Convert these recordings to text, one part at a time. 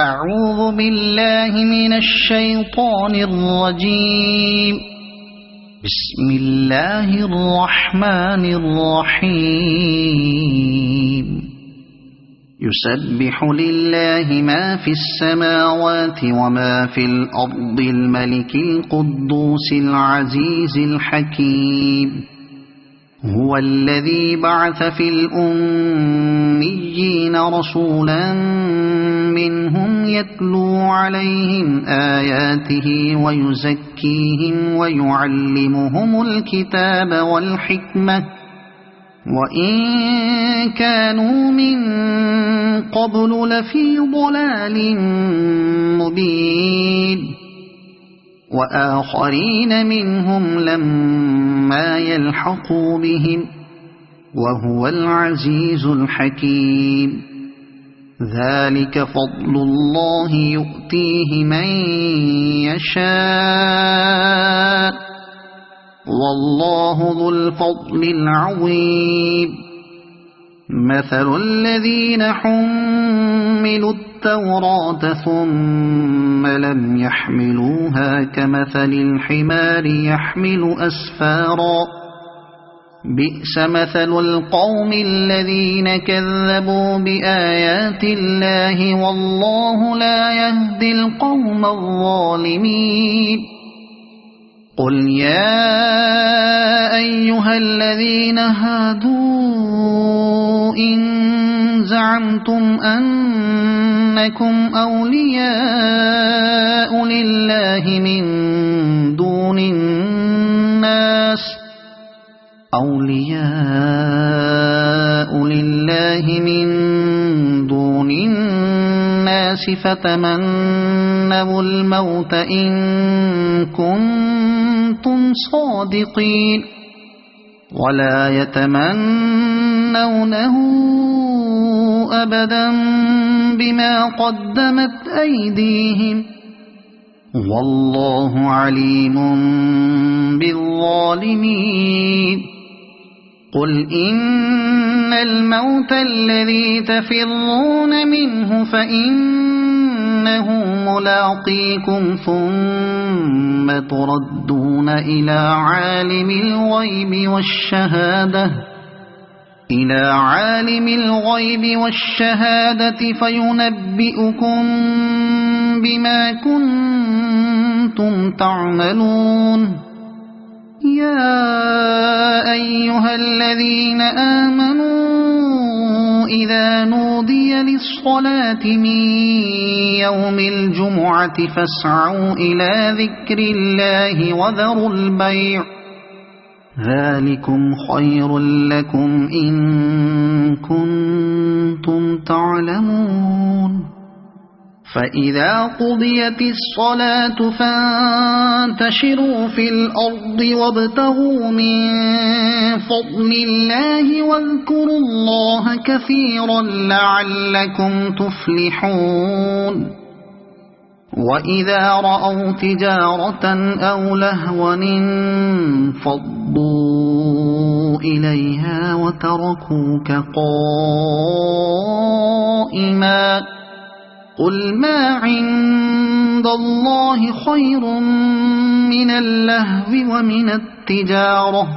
أعوذ بالله من الشيطان الرجيم. بسم الله الرحمن الرحيم. يسبح لله ما في السماوات وما في الأرض الملك القدوس العزيز الحكيم. هو الذي بعث في الأميين رسولا منهم يتلو عليهم آياته ويزكيهم ويعلمهم الكتاب والحكمة وإن كانوا من قبل لفي ضلال مبين. وآخرين منهم لما يلحقوا بهم وهو العزيز الحكيم. ذلك فضل الله يؤتيه من يشاء والله ذو الفضل العظيم. مثل الذين حملوا التوراة ثم لم يحملوها كمثل الحمار يحمل أسفارا. بئس مثل القوم الذين كذبوا بآيات الله والله لا يهدي القوم الظالمين. قل يا أيها الذين هادوا إن زعمتم أنكم أولياء لله من دون الناس فتمنوا الموت إن كنتم صادقين ولا يتمنونه أبدا بما قدمت أيديهم والله عليم بالظالمين. قل إن الموت الذي تفرون منه فإنه ملاقيكم ثم تردون إلى عالم الغيب والشهادة فينبئكم بما كنتم تعملون. يا أيها الذين آمنوا إذا نودي للصلاة من يوم الجمعة فاسعوا إلى ذكر الله وذروا البيع ذلكم خير لكم إن كنتم تعلمون. فإذا قضيت الصلاة فانتشروا في الأرض وابتغوا من فضل الله واذكروا الله كثيرا لعلكم تفلحون. وإذا رأوا تجارة أو لهوا انفضوا إليها وتركوك قائما. قل ما عند الله خير من اللهو ومن التجارة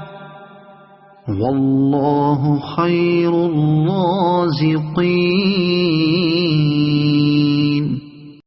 والله خير الرازقين.